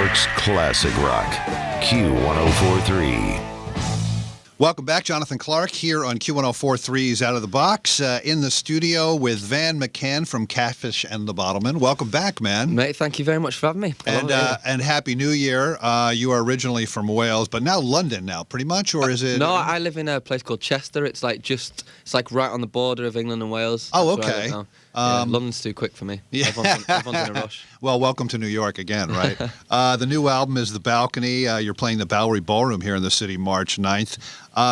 York's classic rock, Q104.3. Welcome back. Jonathan Clark here on Q104.3's Out of the Box in the studio with Van McCann from Catfish and the Bottlemen. Welcome back, man. Mate, thank you very much for having me. And Happy New Year. You are originally from Wales, but now London now, pretty much, or is it? No, I live in a place called Chester. It's like right on the border of England and Wales. Oh, That's where I okay. live now. London's too quick for me. Yeah. Everyone's in a rush. Well, welcome to New York again, right? The new album is The Balcony. You're playing the Bowery Ballroom here in the city March 9th.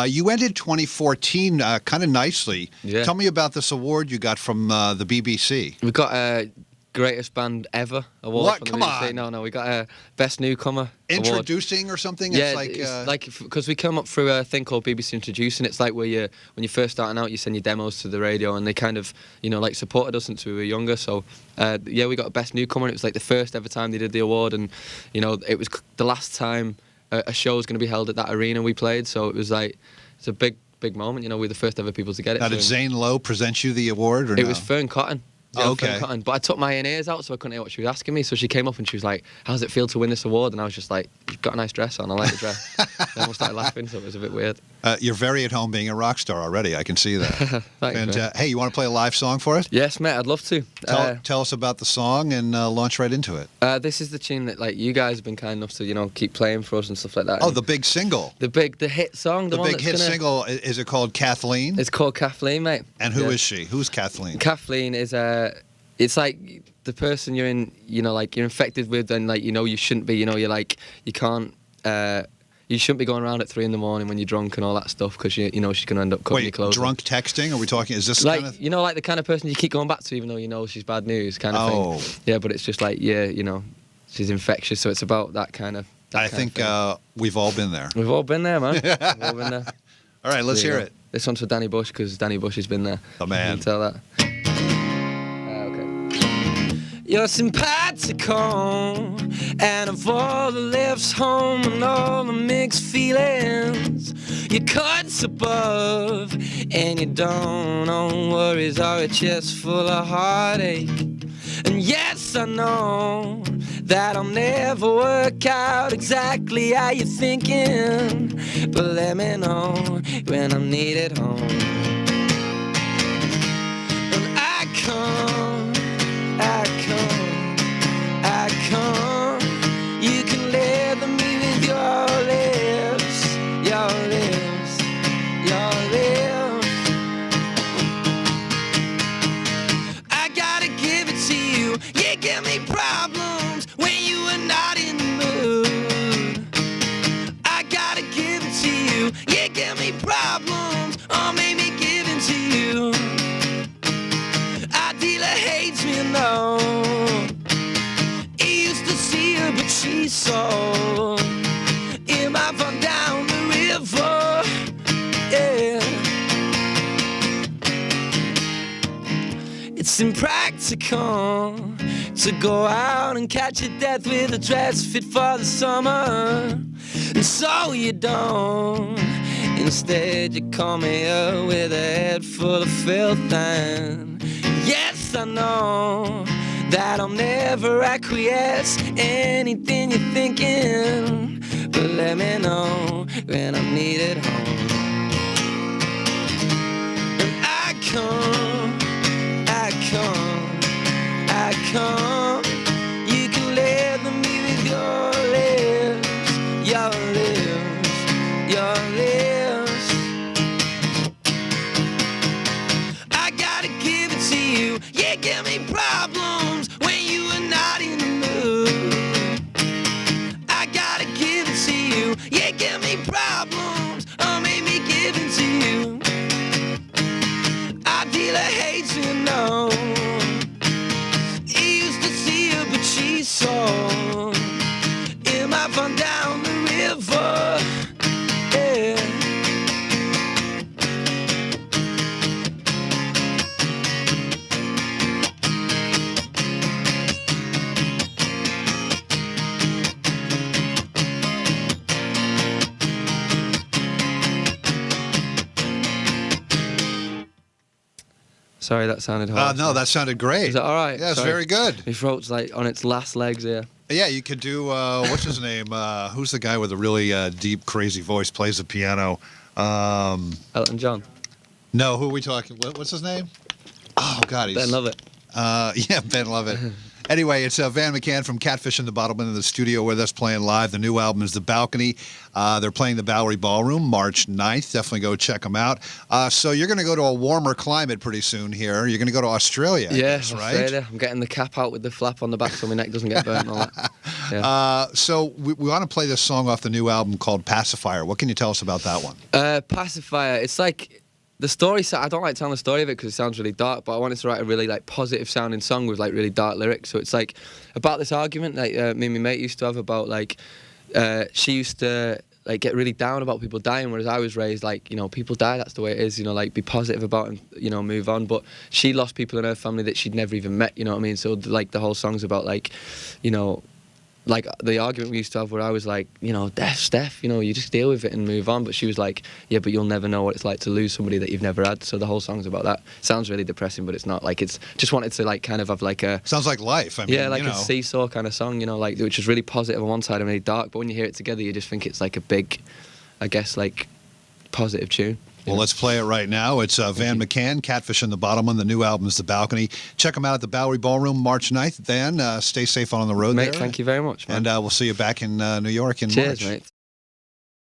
You ended 2014 kind of nicely. Yeah. Tell me about this award you got from the BBC. We got Greatest Band Ever award What? from the Come BBC. on. No, we got Best Newcomer Introducing award. Or something? Yeah, it's like because we come up through a thing called BBC Introducing. It's like where when you're first starting out, you send your demos to the radio, and they kind of like supported us since we were younger. So we got a Best Newcomer. And it was like the first ever time they did the award, and it was the last time a show was going to be held at that arena we played. So it was like it's a big moment. We're the first ever people to get it. Now, did Zane Lowe present you the award, or no? It was Fern Cotton. Oh, okay. But I took my in-ears out so I couldn't hear what she was asking me. So she came up and she was like, "How does it feel to win this award?" And I was just like, "You've got a nice dress on. I like the dress." Then we started laughing, so it was a bit weird. You're very at home being a rock star already. I can see that. Thanks, and man. hey, you want to play a live song for us? Yes, mate. I'd love to. Tell us about the song and launch right into it. This is the tune that you guys have been kind enough to keep playing for us and stuff like that. Oh, the big single. The hit song. The big hit single. Is it called Kathleen? It's called Kathleen, mate. And who is she? Who's Kathleen? Kathleen is it's like the person you're in, you're infected with, and you shouldn't be. You can't. You shouldn't be going around at 3 a.m. when you're drunk and all that stuff, because she's gonna end up cutting your clothes. Drunk texting? Are we talking? Is this like kind of... like the kind of person you keep going back to, even though she's bad news, kind of thing. Yeah, but it's just she's infectious, so it's about that kind of. I think we've all been there. We've all been there, man. We've all been there. All right, let's hear it. This one's for Danny Bush, because Danny Bush has been there. Oh, man. You can tell that. You're simpatico, and of all the lifts home and all the mixed feelings, your cuts above, and you don't own worries or a chest full of heartache. And yes, I know that I'll never work out exactly how you're thinking, but let me know when I'm needed home. When I come, you can leather me with your lips, your lips, your lips. I gotta give it to you. You give me problems when you are not in the mood. I gotta give it to you. You give me problems, or maybe give it to you. Our dealer hates me, no. He used to see her, but she saw him out from down the river. Yeah. It's impractical to go out and catch a death with a dress fit for the summer, and so you don't. Instead, you come here with a head full of filth, and yes, I know that I'll never acquiesce anything you're thinking, but let me know when I'm needed home. And I come, you can leather me with your lips, your lips, your lips. I gotta give it to you. You give me problems when you are not in the mood. I gotta give it to you. You give me problems, or maybe give it to you. Our dealer hates you, no. He used to see Sorry, that sounded hard. No, that sounded great. Is that all right? Yeah, it's Sorry. very good. My throat's like on its last legs here. Yeah, you could do, what's his name? Who's the guy with a really deep, crazy voice, plays the piano? Elton John. No, who are we talking? What's his name? Oh, God. He's, Ben Lovett. Yeah, Ben Lovett. Anyway, it's Van McCann from Catfish and the Bottlemen in the studio with us playing live. The new album is The Balcony. They're playing the Bowery Ballroom March 9th. Definitely go check them out. So you're going to go to a warmer climate pretty soon here. You're going to go to Australia, I guess, right? Australia. I'm getting the cap out with the flap on the back so my neck doesn't get burnt and all that. Yeah. So we want to play this song off the new album called Pacifier. What can you tell us about that one? Pacifier, it's like... The story, I don't like telling the story of it because it sounds really dark, but I wanted to write a really like positive sounding song with like really dark lyrics. So it's like about this argument that me and my mate used to have about like she used to like get really down about people dying, whereas I was raised like, you know, people die, that's the way it is, you know, like be positive about and, you know, move on. But she lost people in her family that she'd never even met, you know what I mean? So like the whole song's about like, you know, like the argument we used to have where I was like, you know, death, Steph, you know, you just deal with it and move on. But she was like, yeah, but you'll never know what it's like to lose somebody that you've never had. So the whole song's about that. Sounds really depressing, but it's not. Like, it's just wanted to like kind of have like a... Sounds like life. I mean, yeah, like you know. a seesaw kind of song, you know, like which is really positive on one side and really dark. But when you hear it together, you just think it's like a big, I guess, like positive tune. Well, let's play it right now. It's Van McCann, Catfish and the Bottlemen. The new album is The Balcony. Check them out at the Bowery Ballroom March 9th. Van, stay safe on the road Mate, there. thank you very much, man. And we'll see you back in New York in Cheers, March. mate.